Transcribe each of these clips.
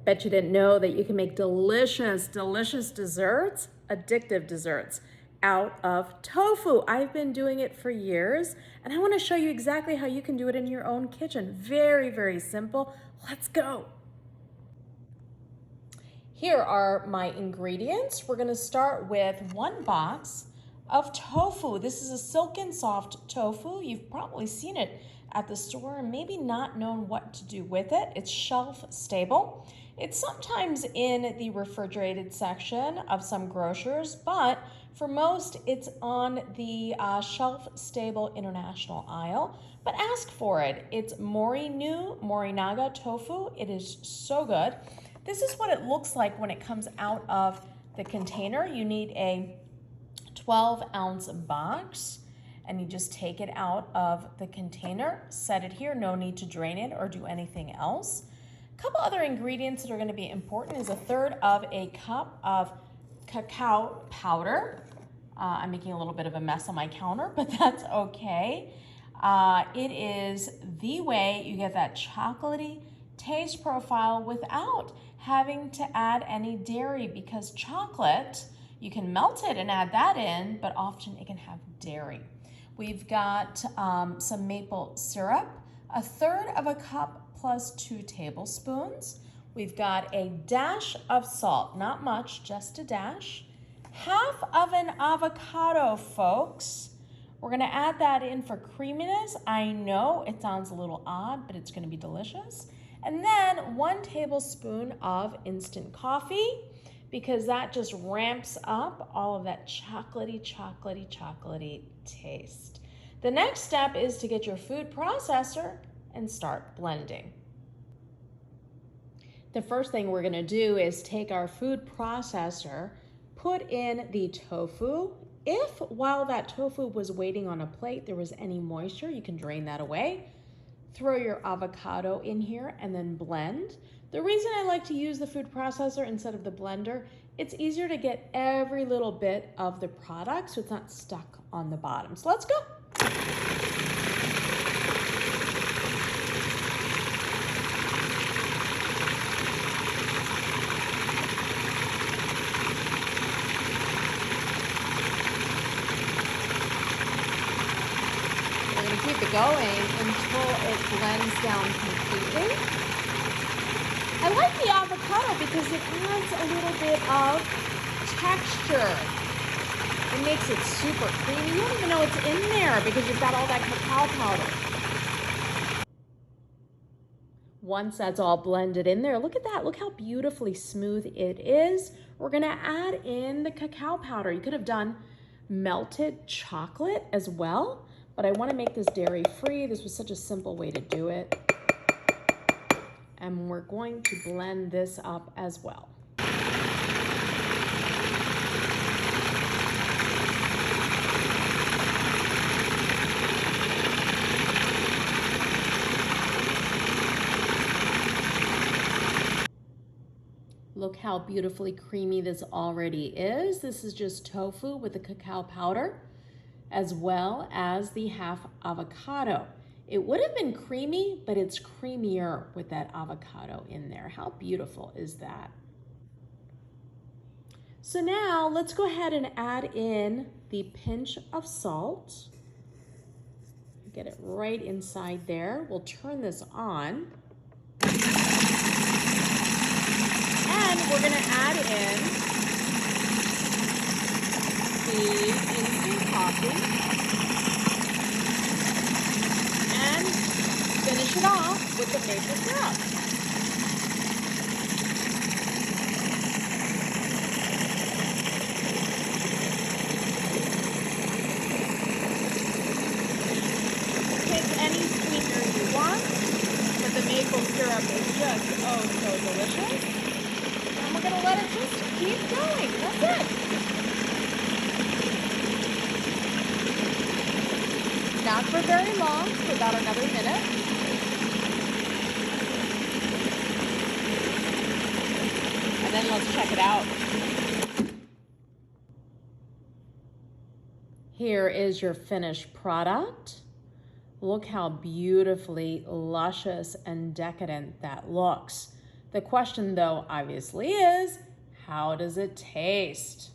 Bet you didn't know that you can make delicious, delicious desserts, addictive desserts, out of tofu. I've been doing it for years, and I want to show you exactly how you can do it in your own kitchen. Very, very simple. Let's go. Here are my ingredients. We're going to start with 1 box of tofu. This is a silken soft tofu. You've probably seen it at the store and maybe not known what to do with it. It's shelf stable. It's sometimes in the refrigerated section of some grocers, but for most it's on the shelf stable international aisle. But ask for it. It's Mori-Nu, Morinaga tofu. It is so good. This is what it looks like when it comes out of the container. You need a 12-ounce box, and you just take it out of the container, set it here, no need to drain it or do anything else. A couple other ingredients that are going to be important is 1/3 of a cup of cacao powder. I'm making a little bit of a mess on my counter, but that's okay. It is the way you get that chocolatey taste profile without having to add any dairy, because chocolate, you can melt it and add that in, but often it can have dairy. We've got some maple syrup, 1/3 of a cup plus 2 tablespoons. We've got a dash of salt, not much, just a dash. 1/2 of an avocado, folks. We're gonna add that in for creaminess. I know it sounds a little odd, but it's gonna be delicious. And then 1 tablespoon of instant coffee, because that just ramps up all of that chocolatey, chocolatey, chocolatey taste. The next step is to get your food processor and start blending. The first thing we're gonna do is take our food processor, put in the tofu. If while that tofu was waiting on a plate, there was any moisture, you can drain that away. Throw your avocado in here and then blend. The reason I like to use the food processor instead of the blender, it's easier to get every little bit of the product so it's not stuck on the bottom. So let's go. Keep it going until it blends down completely. I like the avocado because it adds a little bit of texture. It makes it super creamy. You don't even know it's in there because you've got all that cacao powder. Once that's all blended in there, look at that. Look how beautifully smooth it is. We're gonna add in the cacao powder. You could have done melted chocolate as well, but I want to make this dairy-free. This was such a simple way to do it. And we're going to blend this up as well. Look how beautifully creamy this already is. This is just tofu with the cacao powder, as well as the 1/2 avocado. It would have been creamy, but it's creamier with that avocado in there. How beautiful is that? So now let's go ahead and add in the pinch of salt. Get it right inside there. We'll turn this on. And we're gonna add in the instant coffee and finish it off with the maple syrup. Take any sweetener you want, but the maple syrup is just oh so delicious. And we're gonna let it just keep going. That's it. Not for very long, for about another minute. And then let's check it out. Here is your finished product. Look how beautifully luscious and decadent that looks. The question though, obviously is, how does it taste?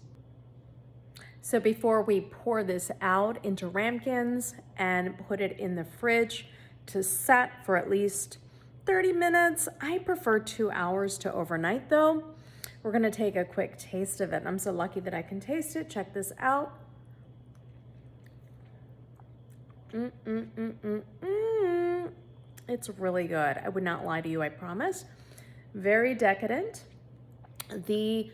So before we pour this out into ramekins and put it in the fridge to set for at least 30 minutes, I prefer 2 hours to overnight though. We're gonna take a quick taste of it. I'm so lucky that I can taste it. Check this out. It's really good. I would not lie to you, I promise. Very decadent. The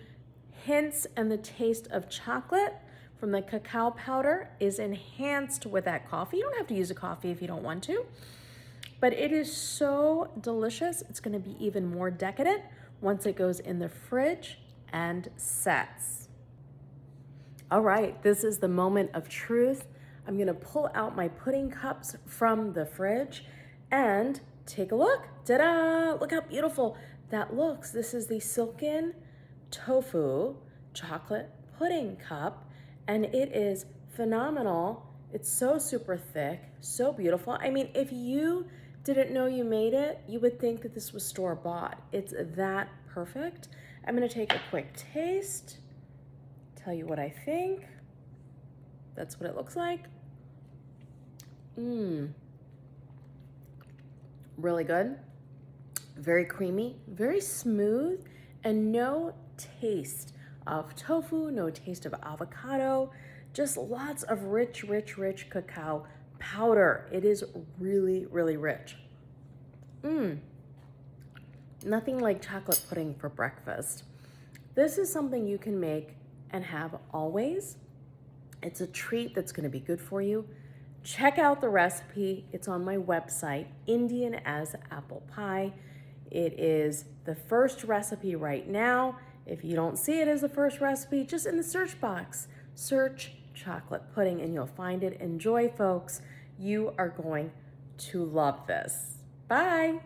hints and the taste of chocolate from the cacao powder is enhanced with that coffee. You don't have to use a coffee if you don't want to, but it is so delicious. It's gonna be even more decadent once it goes in the fridge and sets. All right, this is the moment of truth. I'm gonna pull out my pudding cups from the fridge and take a look. Ta-da! Look how beautiful that looks. This is the Silken Tofu chocolate pudding cup, and it is phenomenal. It's so super thick, so beautiful. I mean, if you didn't know you made it, you would think that this was store-bought. It's that perfect. I'm gonna take a quick taste, tell you what I think. That's what it looks like. Really good, very creamy, very smooth, and no taste of tofu, no taste of avocado, just lots of rich cacao powder. It is really, really rich. Nothing like chocolate pudding for breakfast. This is something you can make and have always. It's a treat that's gonna be good for you. Check out the recipe. It's on my website, Indian as Apple Pie. It is the first recipe right now. If you don't see it as the first recipe, just in the search box, search chocolate pudding and you'll find it. Enjoy, folks. You are going to love this. Bye.